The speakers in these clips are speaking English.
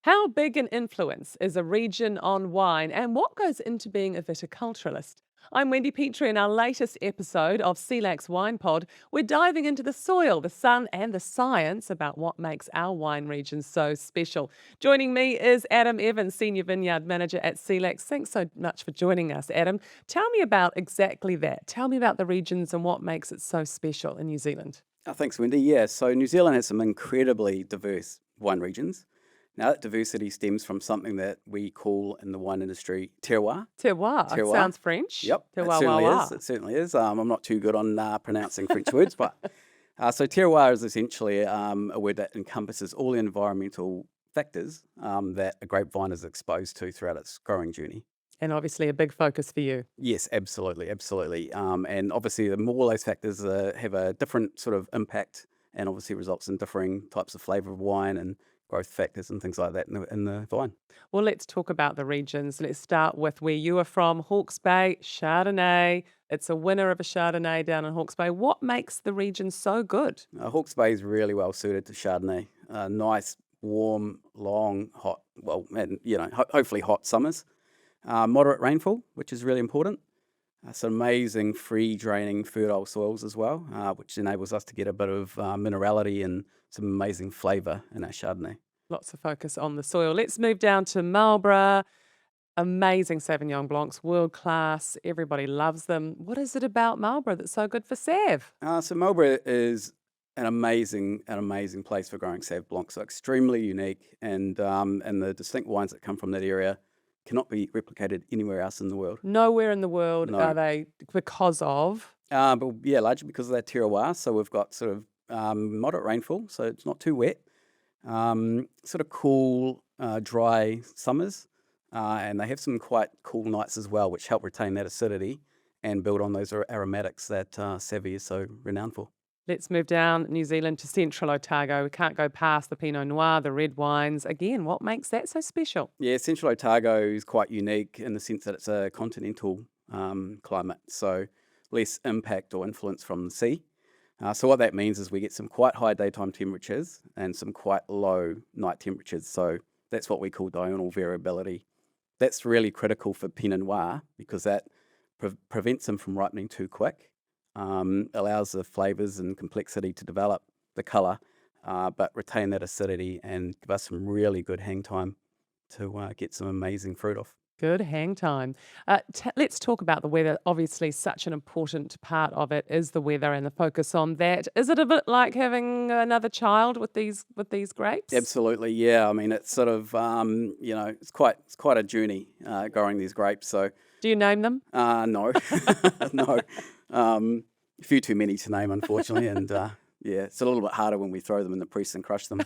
How big an influence is a region on wine, and what goes into being a viticulturalist? I'm Wendy Petrie. In our latest episode of Selaks Wine-Pod, we're diving into the soil, the sun, and the science about what makes our wine region so special. Joining me is Adam Evans, Senior Vineyard Manager at Selaks. Thanks so much for joining us, Adam. Tell me about exactly that. Tell me about the regions and what makes it so special in New Zealand. Thanks, Wendy. Yeah, so New Zealand has some incredibly diverse wine regions. Now, that diversity stems from something that we call in the wine industry terroir. Terroir. Terroir. Sounds French. Yep, it Terroir, wah, certainly wah. is. It certainly is. I'm not too good on pronouncing French words, but so terroir is essentially a word that encompasses all the environmental factors that a grapevine is exposed to throughout its growing journey. And obviously a big focus for you. Yes, absolutely, absolutely. And obviously, the more those factors have a different sort of impact, and obviously results in differing types of flavour of wine and growth factors and things like that in the vine. Well, let's talk about the regions. Let's start with where you are from, Hawke's Bay, Chardonnay. It's a winner of a Chardonnay down in Hawke's Bay. What makes the region so good? Hawke's Bay is really well suited to Chardonnay. Nice, warm, long, hot, well, and hopefully hot summers. Moderate rainfall, which is really important. Some amazing free draining fertile soils as well, which enables us to get a bit of minerality and some amazing flavour in our Chardonnay. Lots of focus on the soil. Let's move down to Marlborough. Amazing Sauvignon Blancs, world class. Everybody loves them. What is it about Marlborough that's so good for Sav? So Marlborough is an amazing place for growing Sauv Blanc. So extremely unique, and the distinct wines that come from that area cannot be replicated anywhere else in the world. Nowhere in the world No. are they because of. But yeah, largely because of that terroir. So we've got sort of moderate rainfall, so it's not too wet. Sort of cool, dry summers, and they have some quite cool nights as well, which help retain that acidity and build on those aromatics that Savvy is so renowned for. Let's move down New Zealand to Central Otago. We can't go past the Pinot Noir, the red wines. Again, what makes that so special? Yeah, Central Otago is quite unique in the sense that it's a continental climate, so less impact or influence from the sea. So what that means is we get some quite high daytime temperatures and some quite low night temperatures. So that's what we call diurnal variability. That's really critical for Pinot Noir because that prevents them from ripening too quick, allows the flavours and complexity to develop, the colour, but retain that acidity and give us some really good hang time to get some amazing fruit off. Good hang time. Let's talk about the weather. Obviously, such an important part of it is the weather and the focus on that. Is it a bit like having another child with these grapes? Absolutely, yeah. I mean, it's sort of it's quite a journey growing these grapes. So Do you name them? no, no, a few too many to name, unfortunately, and yeah, it's a little bit harder when we throw them in the press and crush them.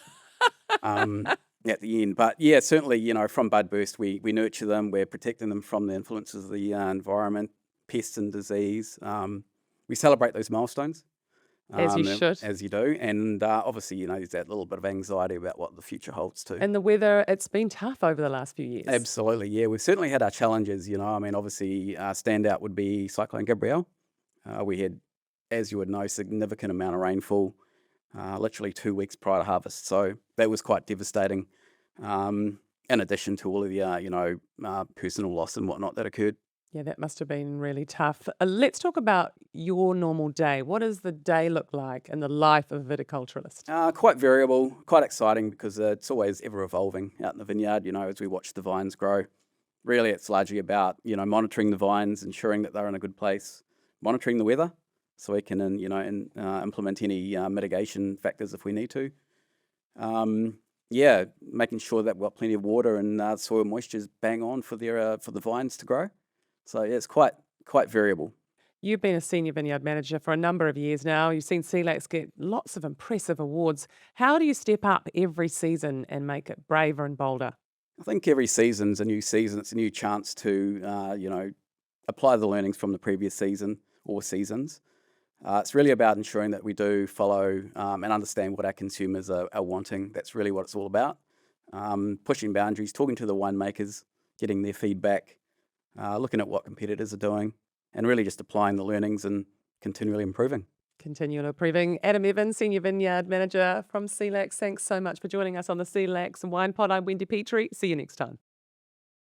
At the end. But yeah, certainly, from bud burst, we nurture them. We're protecting them from the influences of the environment, pests and disease. We celebrate those milestones. As you should. As you do. And obviously, there's that little bit of anxiety about what the future holds too. And the weather, it's been tough over the last few years. Absolutely, yeah. We've certainly had our challenges, I mean, obviously, standout would be Cyclone Gabrielle. We had, as you would know, significant amount of rainfall, literally 2 weeks prior to harvest. So that was quite devastating, in addition to all of the, personal loss and whatnot that occurred. Yeah, that must have been really tough. Let's talk about your normal day. What does the day look like in the life of a viticulturalist? Quite variable, quite exciting because it's always ever evolving out in the vineyard, as we watch the vines grow. Really, it's largely about, monitoring the vines, ensuring that they're in a good place, monitoring the weather so we can, implement any mitigation factors if we need to. Yeah, making sure that we've got plenty of water and soil moisture is bang on for the vines to grow. So yeah, it's quite variable. You've been a senior vineyard manager for a number of years now. You've seen Selaks get lots of impressive awards. How do you step up every season and make it braver and bolder? I think every season's a new season. It's a new chance to, apply the learnings from the previous season or seasons. It's really about ensuring that we do follow and understand what our consumers are wanting. That's really what it's all about. Pushing boundaries, talking to the winemakers, getting their feedback, looking at what competitors are doing, and really just applying the learnings and continually improving. Continual approving. Adam Evans, Senior Vineyard Manager from Selaks. Thanks so much for joining us on the Selaks Wine Pod. I'm Wendy Petrie. See you next time.